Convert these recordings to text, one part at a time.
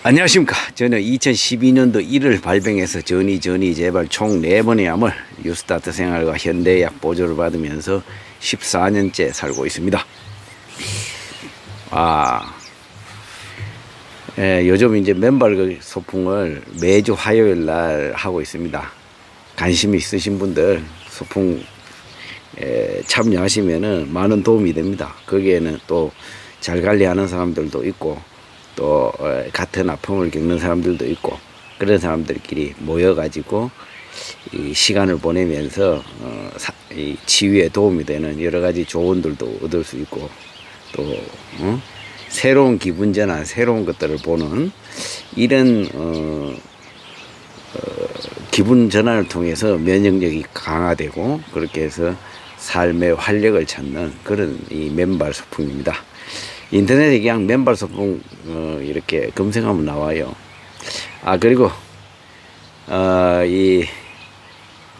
안녕하십니까. 저는 2012년도 1월 발병해서 전이 제발 총 4번의 암을 뉴스타트 생활과 현대의학 보조를 받으면서 14년째 살고 있습니다. 요즘 이제 맨발 소풍을 매주 화요일 날 하고 있습니다. 관심 있으신 분들 소풍 참여하시면은 많은 도움이 됩니다. 거기에는 또 잘 관리하는 사람들도 있고 또 같은 아픔을 겪는 사람들도 있고 그런 사람들끼리 모여가지고 이 시간을 보내면서 이 치유에 도움이 되는 여러 가지 조언들도 얻을 수 있고 또 새로운 기분 전환, 새로운 것들을 보는 이런 기분 전환을 통해서 면역력이 강화되고 그렇게 해서 삶의 활력을 찾는 그런 이 맨발 소풍입니다. 인터넷에 그냥 맨발 소풍 이렇게 검색하면 나와요. 그리고 이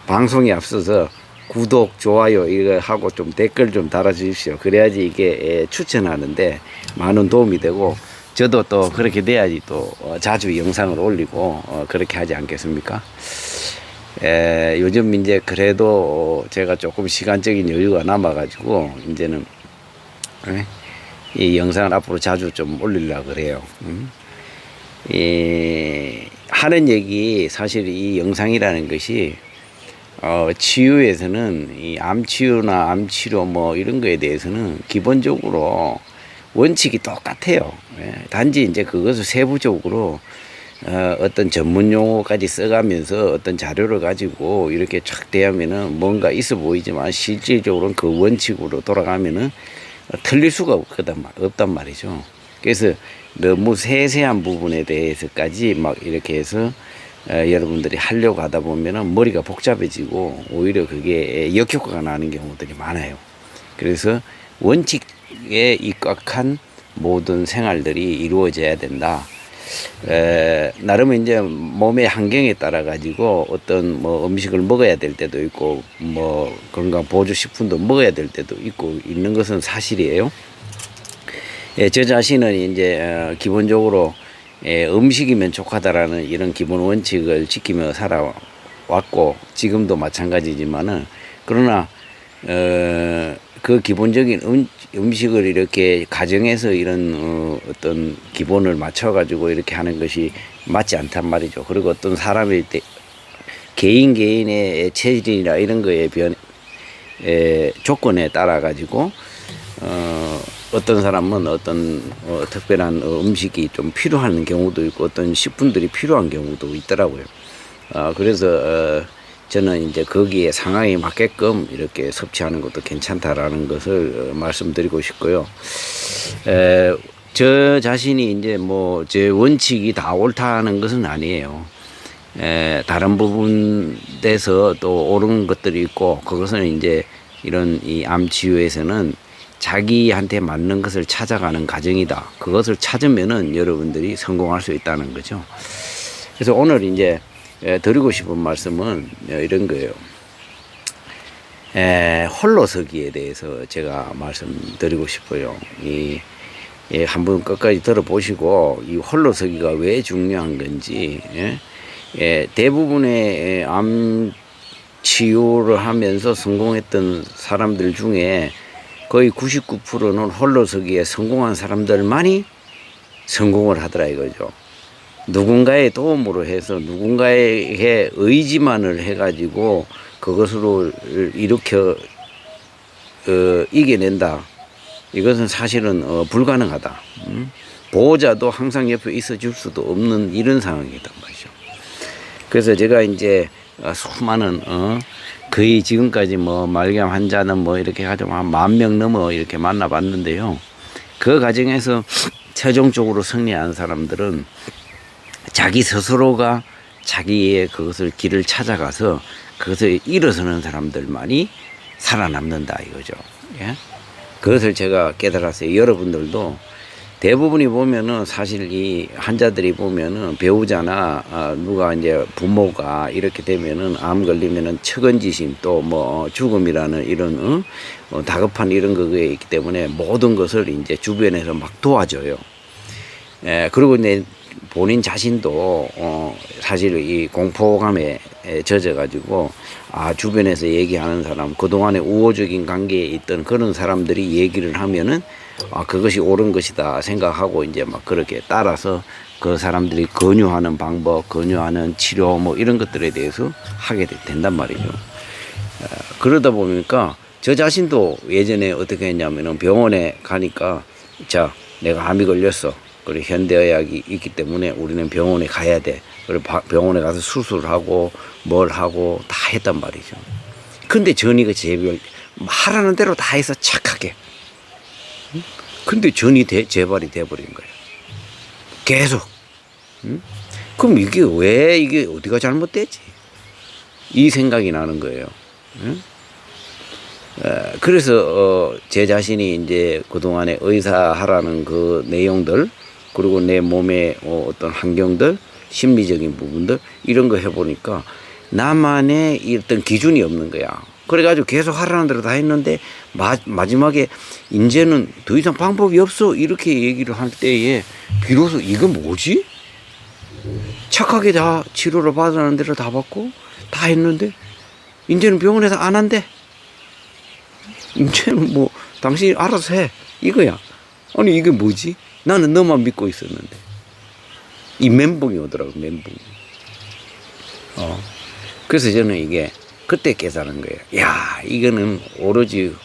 방송에 앞서서 구독, 좋아요 이거 하고 좀 댓글 좀 달아주십시오. 그래야지 이게 추천하는데 많은 도움이 되고 저도 또 그렇게 돼야지 또 자주 영상을 올리고 그렇게 하지 않겠습니까? 요즘 이제 그래도 제가 조금 시간적인 여유가 남아가지고 이제는 이 영상을 앞으로 자주 좀 올리려고 그래요. 하는 얘기 사실 이 영상이라는 것이 치유에서는 이 암치유나 암치료 뭐 이런 거에 대해서는 기본적으로 원칙이 똑같아요. 단지 이제 그것을 세부적으로 어떤 전문 용어까지 써가면서 어떤 자료를 가지고 이렇게 쫙 대하면은 뭔가 있어 보이지만 실질적으로는 그 원칙으로 돌아가면은 틀릴 수가 없단 말이죠. 그래서 너무 세세한 부분에 대해서까지 막 이렇게 해서 여러분들이 하려고 하다 보면은 머리가 복잡해지고 오히려 그게 역효과가 나는 경우들이 많아요. 그래서 원칙에 입각한 모든 생활들이 이루어져야 된다. 나름 이제 몸의 환경에 따라 가지고 어떤 뭐 음식을 먹어야 될 때도 있고 뭐 건강 보조 식품도 먹어야 될 때도 있고 있는 것은 사실이에요. 저 자신은 이제 기본적으로 음식이면 족하다라는 이런 기본 원칙을 지키며 살아왔고 지금도 마찬가지지만은 그러나 그 기본적인 음식을 이렇게 가정에서 이런 어떤 기본을 맞춰 가지고 이렇게 하는 것이 맞지 않단 말이죠. 그리고 어떤 사람의 개인의 체질이나 이런 거에 조건에 따라 가지고 어떤 사람은 어떤 특별한 음식이 좀 필요한 경우도 있고 어떤 식품들이 필요한 경우도 있더라고요. 그래서 저는 이제 거기에 상황에 맞게끔 이렇게 섭취하는 것도 괜찮다라는 것을 말씀드리고 싶고요. 저 자신이 이제 뭐 제 원칙이 다 옳다는 것은 아니에요. 다른 부분에서 또 옳은 것들이 있고 그것은 이제 이런 이 암 치유에서는 자기한테 맞는 것을 찾아가는 과정이다. 그것을 찾으면은 여러분들이 성공할 수 있다는 거죠. 그래서 오늘 이제 드리고 싶은 말씀은 이런 거예요. 홀로서기에 대해서 제가 말씀드리고 싶어요. 한번 끝까지 들어보시고 이 홀로서기가 왜 중요한 건지 대부분의 암 치유를 하면서 성공했던 사람들 중에 거의 99%는 홀로서기에 성공한 사람들만이 성공을 하더라 이거죠. 누군가의 도움으로 해서 누군가의 의지만을 해가지고 그것으로 일으켜 이겨낸다. 이것은 사실은 불가능하다. 보호자도 항상 옆에 있어줄 수도 없는 이런 상황이단 말이죠. 그래서 제가 이제 수많은 거의 지금까지 뭐 말기암 환자는 뭐 이렇게 가지고 한 10,000명 넘어 이렇게 만나봤는데요. 그 과정에서 최종적으로 승리한 사람들은 자기 스스로가 자기의 그것을 길을 찾아가서 그것을 일어서는 사람들만이 살아남는다 이거죠. 그것을 제가 깨달았어요. 여러분들도 대부분이 보면은 사실 이 환자들이 보면은 배우자나 누가 이제 부모가 이렇게 되면은 암 걸리면은 측은지심 또 뭐 죽음이라는 이런 다급한 이런 거에 있기 때문에 모든 것을 이제 주변에서 막 도와줘요. 그리고 이제 본인 자신도 사실 이 공포감에 젖어가지고 주변에서 얘기하는 사람 그동안에 우호적인 관계에 있던 그런 사람들이 얘기를 하면은 그것이 옳은 것이다 생각하고 이제 막 그렇게 따라서 그 사람들이 권유하는 방법, 권유하는 치료 뭐 이런 것들에 대해서 하게 된단 말이죠. 그러다 보니까 저 자신도 예전에 어떻게 했냐면은 병원에 가니까 자, 내가 암이 걸렸어. 그리고 현대의학이 있기 때문에 우리는 병원에 가야 돼. 그리고 병원에 가서 수술하고 뭘 하고 다 했단 말이죠. 근데 전이가 하라는 대로 다 해서 착하게. 근데 전이 재발이 돼버린 거예요. 계속. 그럼 이게 어디가 잘못됐지? 이 생각이 나는 거예요. 그래서 제 자신이 이제 그동안에 의사 하라는 그 내용들 그리고 내 몸의 어떤 환경들 심리적인 부분들 이런 거 해보니까 나만의 어떤 기준이 없는 거야. 그래가지고 계속 하라는 대로 다 했는데 마지막에 이제는 더 이상 방법이 없어 이렇게 얘기를 할 때에 비로소 이건 뭐지? 착하게 다 치료를 받으라는 대로 다 받고 다 했는데 이제는 병원에서 안 한대. 이제는 뭐 당신이 알아서 해 이거야. 아니 이게 뭐지? 나는 너만 믿고 있었는데 이 멘붕이 오더라고. 멘붕. 그래서 저는 이게 그때 깨달은 거예요. 야 이거는 오로지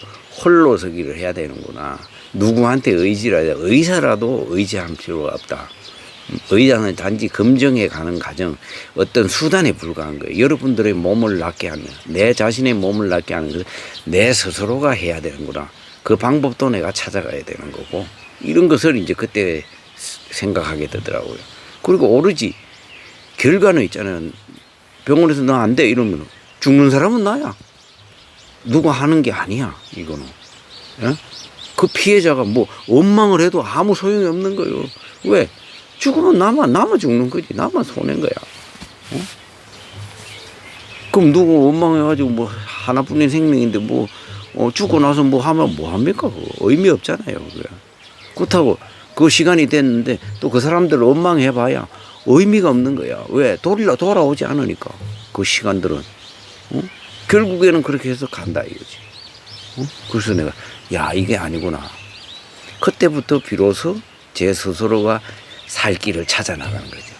홀로 서기를 해야 되는구나. 누구한테 의지를 해야 돼. 의사라도 의지할 필요가 없다. 의사는 단지 검정해 가는 과정 어떤 수단에 불과한 거예요. 여러분들의 몸을 낫게 하는 내 자신의 몸을 낫게 하는 것을 내 스스로가 해야 되는구나. 그 방법도 내가 찾아가야 되는 거고 이런 것을 이제 그때 생각하게 되더라고요. 그리고 오로지 결과는 있잖아요. 병원에서 너 안 돼 이러면 죽는 사람은 나야. 누가 하는 게 아니야 이거는. 그 피해자가 뭐 원망을 해도 아무 소용이 없는 거예요. 왜? 죽으면 나만 죽는 거지. 나만 손해인 거야. 그럼 누구 원망해가지고 뭐 하나뿐인 생명인데 뭐 죽고 나서 뭐 하면 뭐 합니까? 그거 의미 없잖아요. 그게. 그렇다고 그 시간이 됐는데 또 그 사람들 원망해봐야 의미가 없는 거야. 왜? 돌아오지 않으니까 그 시간들은. 결국에는 그렇게 해서 간다 이거지. 그래서 내가 야 이게 아니구나. 그때부터 비로소 제 스스로가 살 길을 찾아 나가는 거죠.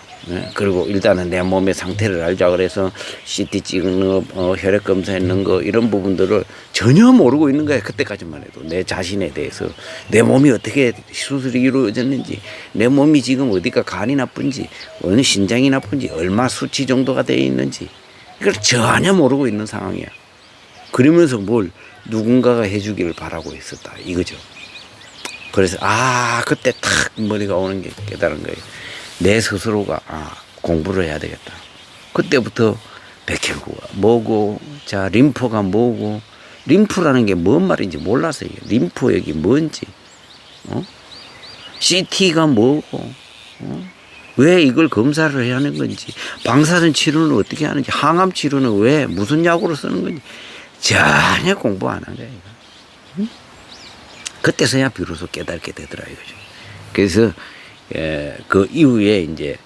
그리고 일단은 내 몸의 상태를 알자 그래서 CT 찍는 거, 혈액 검사했는 거 이런 부분들을 전혀 모르고 있는 거야. 그때까지만 해도 내 자신에 대해서 내 몸이 어떻게 수술이 이루어졌는지 내 몸이 지금 어디가 간이 나쁜지 어느 신장이 나쁜지 얼마 수치 정도가 되어 있는지 이걸 전혀 모르고 있는 상황이야. 그러면서 뭘 누군가가 해주기를 바라고 있었다 이거죠. 그래서 그때 탁 머리가 오는 게 깨달은 거예요. 내 스스로가 공부를 해야 되겠다. 그때부터 백혈구가 뭐고 자 림프가 뭐고 림프라는 게 뭔 말인지 몰랐어요. 림프액이 뭔지 CT가 뭐고 왜 이걸 검사를 해야 하는 건지 방사선 치료는 어떻게 하는지 항암 치료는 왜 무슨 약으로 쓰는 건지 전혀 공부 안 한 거예요. 그때서야 비로소 깨닫게 되더라 이거죠. 그래서 그 이후에 이제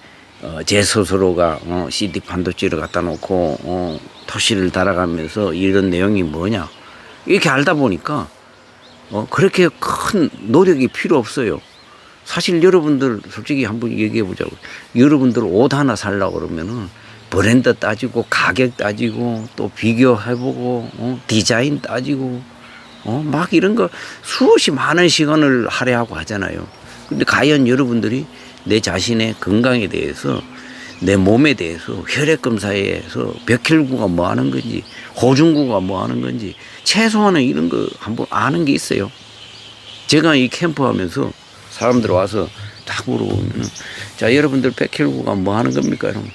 제 스스로가 CD 반도체를 갖다 놓고 토시를 달아가면서 이런 내용이 뭐냐 이렇게 알다 보니까 그렇게 큰 노력이 필요 없어요. 사실 여러분들 솔직히 한번 얘기해 보자고. 여러분들 옷 하나 살려고 그러면은 브랜드 따지고 가격 따지고 또 비교해보고 디자인 따지고 막 이런 거 수없이 많은 시간을 할애하고 하잖아요. 근데 과연 여러분들이 내 자신의 건강에 대해서 내 몸에 대해서 혈액검사에서 백혈구가 뭐 하는 건지 호중구가 뭐 하는 건지 최소한은 이런 거 한번 아는 게 있어요. 제가 이 캠프 하면서 사람들 와서 딱 물어보면 자 여러분들 백혈구가 뭐 하는 겁니까? 이러면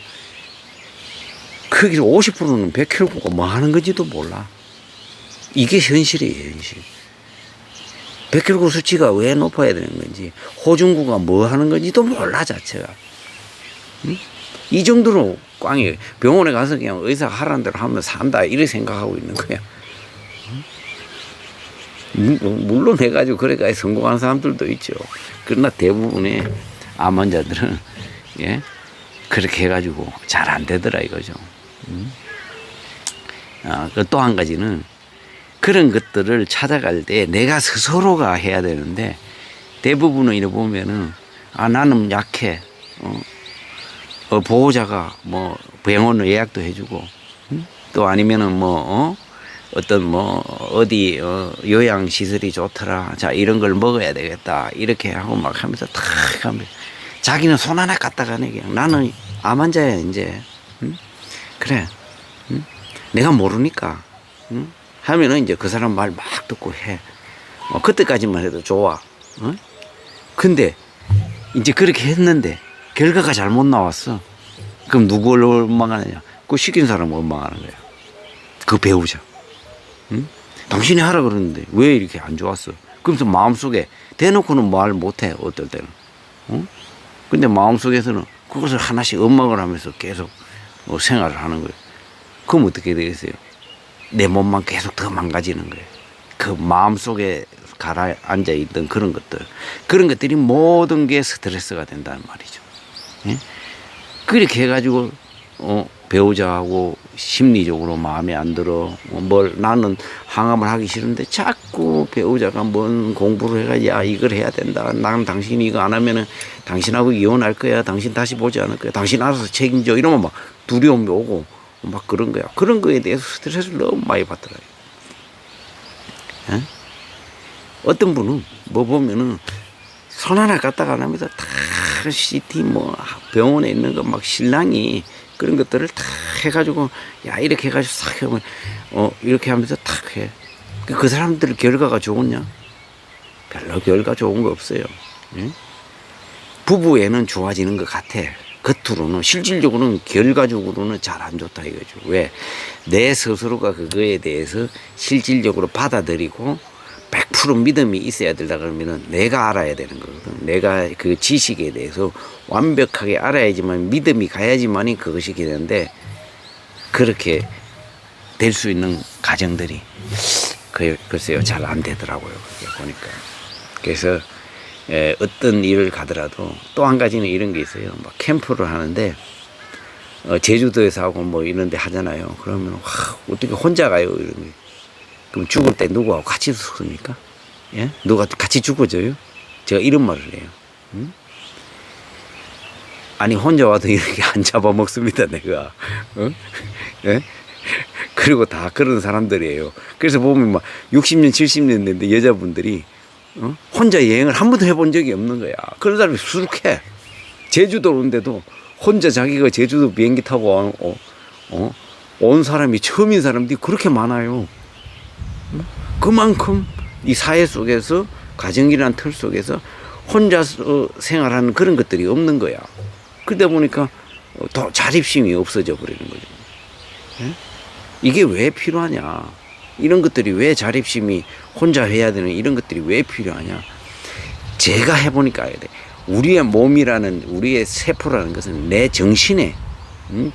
거기서 50%는 백혈구가 뭐 하는 건지도 몰라. 이게 현실이에요, 현실. 백혈구 수치가 왜 높아야 되는 건지, 호중구가 뭐 하는 건지도 몰라, 자체가. 이 정도로 꽝이에요. 병원에 가서 그냥 의사가 하라는 대로 하면 산다, 이렇게 생각하고 있는 거야. 물론 해가지고 그래가 성공한 사람들도 있죠. 그러나 대부분의 암 환자들은 예? 그렇게 해가지고 잘 안 되더라 이거죠. 또 한 가지는 그런 것들을 찾아갈 때 내가 스스로가 해야 되는데 대부분은 이래 보면은 나는 약해. 보호자가 뭐 병원을 예약도 해주고 또 아니면은 어떤 어디 요양 시설이 좋더라. 자 이런 걸 먹어야 되겠다. 이렇게 하고 막 하면서 탁 하면 자기는 손 하나 갖다가 내 그냥 나는 암 환자야 이제. 그래. 내가 모르니까. 하면은 이제 그 사람 말 막 듣고 해. 그때까지만 해도 좋아. 근데 이제 그렇게 했는데 결과가 잘못 나왔어. 그럼 누구를 원망하느냐? 그 시킨 사람을 원망하는 거야. 그 배우자. 당신이 하라 그러는데 왜 이렇게 안 좋았어? 그러면서 마음속에 대놓고는 말 못해 어떨 때는. 근데 마음속에서는 그것을 하나씩 엄막을 하면서 계속 생활을 하는 거예요. 그럼 어떻게 되겠어요? 내 몸만 계속 더 망가지는 거예요. 그 마음속에 가라앉아 있던 그런 것들이 모든 게 스트레스가 된다는 말이죠. 예? 그렇게 해가지고 배우자하고 심리적으로 마음에 안 들어. 나는 항암을 하기 싫은데 자꾸 배우자가 뭔 공부를 해가 야 이걸 해야 된다. 난 당신이 이거 안 하면은 당신하고 이혼할 거야. 당신 다시 보지 않을 거야. 당신 알아서 책임져. 이러면 막 두려움이 오고 막 그런 거야. 그런 거에 대해서 스트레스를 너무 많이 받더라고요. 예? 어떤 분은 보면은 손 하나 갖다가 안 하면서 다 CT 병원에 있는 거 막 신랑이 그런 것들을 다 해가지고 야 이렇게 해가지고 싹 하면 이렇게 하면서 탁 해. 그 사람들 결과가 좋았냐? 별로 결과 좋은 거 없어요. 예? 부부애는 좋아지는 것 같아. 겉으로는 실질적으로는 결과적으로는 잘 안 좋다 이거죠. 왜? 내 스스로가 그거에 대해서 실질적으로 받아들이고 100% 믿음이 있어야 된다 그러면은 내가 알아야 되는 거거든. 내가 그 지식에 대해서 완벽하게 알아야지만 믿음이 가야지만이 그것이 되는데 그렇게 될 수 있는 가정들이 글쎄요 잘 안 되더라고요. 그게 보니까. 그래서 어떤 일을 가더라도 또 한 가지는 이런 게 있어요. 막 캠프를 하는데 제주도에서 하고 이런 데 하잖아요. 그러면 어떻게 혼자 가요 이런 게. 그럼 죽을 때 누구하고 같이 죽습니까? 예? 누가 같이 죽어져요? 제가 이런 말을 해요. 아니 혼자 와도 이렇게 안 잡아먹습니다 내가. 예? 그리고 다 그런 사람들이에요. 그래서 보면 막 60년 70년 됐는데 여자분들이 혼자 여행을 한 번도 해본 적이 없는 거야. 그런 사람이 수룩해. 제주도 오는데도 혼자 자기가 제주도 비행기 타고 온 사람이 처음인 사람들이 그렇게 많아요. 그만큼 이 사회 속에서 가정이라는 틀 속에서 혼자서 생활하는 그런 것들이 없는 거야. 그러다 보니까 더 자립심이 없어져 버리는 거죠. 예? 이게 왜 필요하냐? 이런 것들이 왜 자립심이 혼자 해야 되는 이런 것들이 왜 필요하냐? 제가 해보니까 알게 돼. 우리의 몸이라는 우리의 세포라는 것은 내 정신의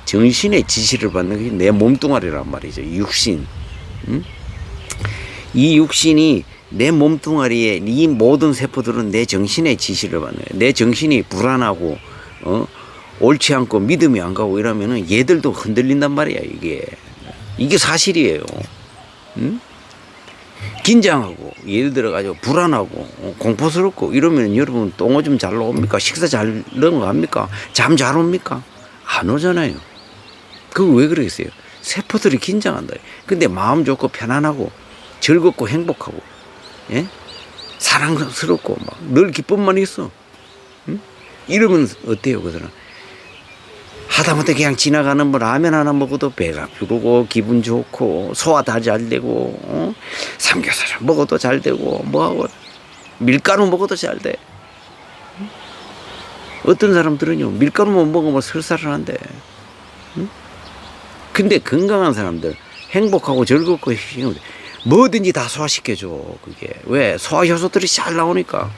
지시를 받는 게 내 몸뚱아리란 말이죠. 육신. 이 육신이 내 몸뚱아리에 이 모든 세포들은 내 정신의 지시를 받는 거예요. 내 정신이 불안하고 옳지 않고 믿음이 안 가고 이러면은 얘들도 흔들린단 말이야. 이게 사실이에요. 긴장하고 예를 들어 가지고 불안하고 공포스럽고 이러면 여러분 똥오줌 잘 나옵니까? 식사 잘 넘어갑니까? 잠 잘 옵니까? 안 오잖아요. 그거 왜 그러겠어요? 세포들이 긴장한다. 근데 마음 좋고 편안하고 즐겁고 행복하고, 예? 사랑스럽고 막 늘 기쁨만 있어. 이러면 어때요, 그 사람? 하다못해 그냥 지나가는 라면 하나 먹어도 배가 부르고 기분 좋고 소화 다 잘 되고 삼겹살 먹어도 잘 되고 뭐하고 밀가루 먹어도 잘 돼. 어떤 사람들은요 밀가루만 먹으면 설사를 한대. 근데 건강한 사람들 행복하고 즐겁고 뭐든지 다 소화시켜줘. 그게 왜? 소화효소들이 잘 나오니까.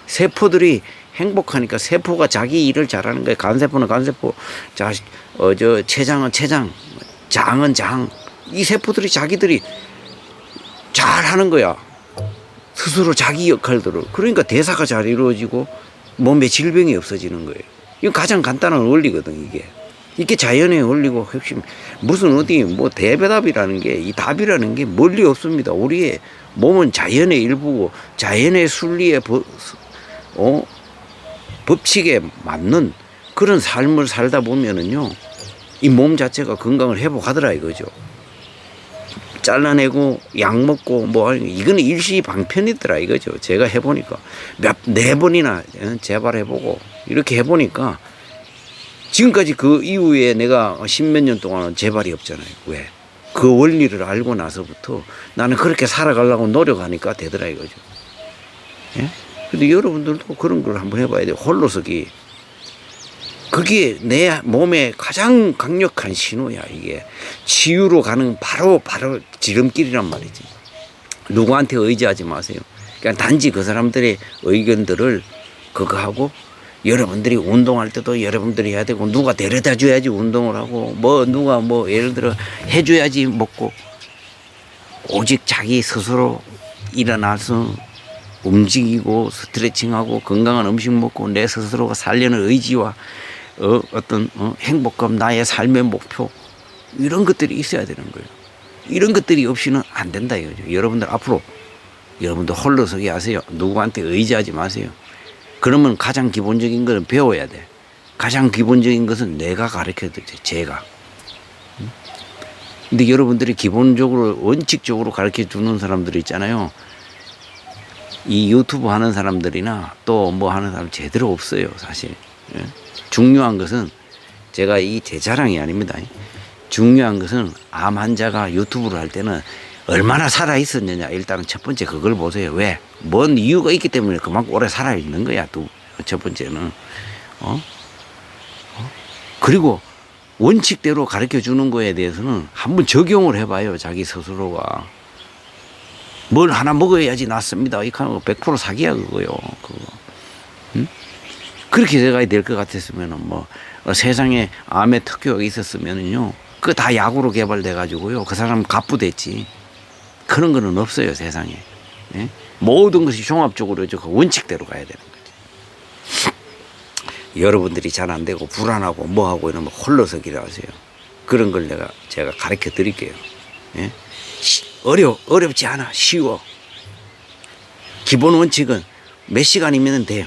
세포들이 행복하니까 세포가 자기 일을 잘하는 거예요. 간세포는 간세포, 췌장은 췌장, 장은 장. 이 세포들이 자기들이 잘 하는 거야. 스스로 자기 역할들을. 그러니까 대사가 잘 이루어지고 몸에 질병이 없어지는 거예요. 이거 가장 간단한 원리거든, 이게. 이게 자연의 원리고 핵심, 무슨 어디 뭐 대배답이라는 게, 이 답이라는 게 멀리 없습니다. 우리의 몸은 자연의 일부고 자연의 순리의 법칙에 맞는 그런 삶을 살다 보면은요, 이 몸 자체가 건강을 회복하더라 이거죠. 잘라내고 약 먹고 뭐 이거는 일시방편이더라 이거죠. 제가 해보니까 네 번이나 재발해보고 이렇게 해보니까 지금까지 그 이후에 내가 십몇 년 동안은 재발이 없잖아요. 왜? 그 원리를 알고 나서부터 나는 그렇게 살아가려고 노력하니까 되더라 이거죠. 예? 근데 여러분들도 그런 걸 한번 해봐야 돼요. 홀로서기. 그게 내 몸에 가장 강력한 신호야, 이게. 치유로 가는 바로 지름길이란 말이지. 누구한테 의지하지 마세요. 그냥 단지 그 사람들의 의견들을 그거 하고, 여러분들이 운동할 때도 여러분들이 해야 되고, 누가 데려다 줘야지 운동을 하고, 누가 예를 들어 해줘야지 먹고, 오직 자기 스스로 일어나서 움직이고 스트레칭하고 건강한 음식 먹고 내 스스로가 살려는 의지와 행복감, 나의 삶의 목표, 이런 것들이 있어야 되는 거예요. 이런 것들이 없이는 안 된다 이거죠. 여러분들 앞으로 여러분들 홀로서기 하세요. 누구한테 의지하지 마세요. 그러면 가장 기본적인 것은 배워야 돼. 가장 기본적인 것은 내가 가르쳐야 돼. 제가. 근데 여러분들이 기본적으로 원칙적으로 가르쳐 주는 사람들이 있잖아요. 이 유튜브 하는 사람들이나 또 뭐 하는 사람 제대로 없어요, 사실. 예? 중요한 것은, 제가 제 자랑이 아닙니다. 중요한 것은 암 환자가 유튜브를 할 때는 얼마나 살아 있었느냐. 일단은 첫 번째 그걸 보세요. 왜? 뭔 이유가 있기 때문에 그만큼 오래 살아 있는 거야. 또 첫 번째는 그리고 원칙대로 가르쳐 주는 거에 대해서는 한번 적용을 해봐요. 자기 스스로가. 뭘 하나 먹어야지 낫습니다. 이거 100% 사기야 그거요. 그거. 응? 그렇게 돼가야 될 것 같았으면은 세상에 암의 특효가 있었으면은요, 그거 다 약으로 개발돼 가지고요, 그 사람 갑부됐지. 그런 거는 없어요 세상에. 예? 모든 것이 종합적으로 그 원칙대로 가야 되는 거죠. 여러분들이 잘 안 되고 불안하고 뭐하고 이러면 홀로서기를 하세요. 그런 걸 제가 가르쳐 드릴게요. 예? 어렵지 않아. 쉬워. 기본 원칙은 몇 시간이면 돼요.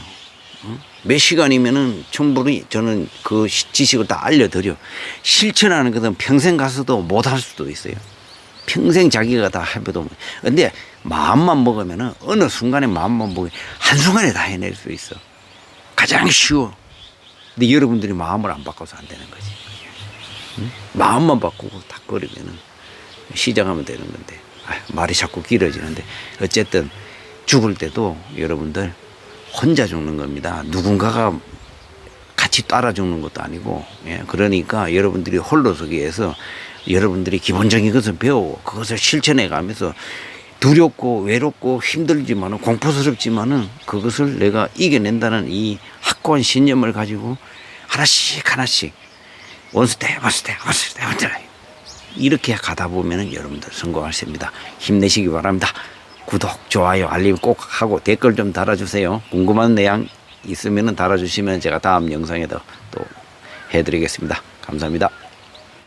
몇 시간이면은 충분히 저는 그 지식을 다 알려드려. 실천하는 것은 평생 가서도 못 할 수도 있어요. 평생 자기가 다 해봐도. 근데 마음만 먹으면은 어느 순간에 마음만 먹으면 한순간에 다 해낼 수 있어. 가장 쉬워. 근데 여러분들이 마음을 안 바꿔서 안 되는 거지. 응? 마음만 바꾸고 다 끓이면은 시작하면 되는 건데. 말이 자꾸 길어지는데. 어쨌든 죽을 때도 여러분들 혼자 죽는 겁니다. 누군가가 같이 따라 죽는 것도 아니고. 예, 그러니까 여러분들이 홀로서기에서 여러분들이 기본적인 것을 배우고 그것을 실천해 가면서 두렵고 외롭고 힘들지만은 공포스럽지만은 그것을 내가 이겨낸다는 이 확고한 신념을 가지고 하나씩 원스텝 이렇게 가다 보면은 여러분들 성공하십니다. 힘내시기 바랍니다. 구독, 좋아요, 알림 꼭 하고 댓글 좀 달아주세요. 궁금한 내용 있으면 달아주시면 제가 다음 영상에도 또 해드리겠습니다. 감사합니다.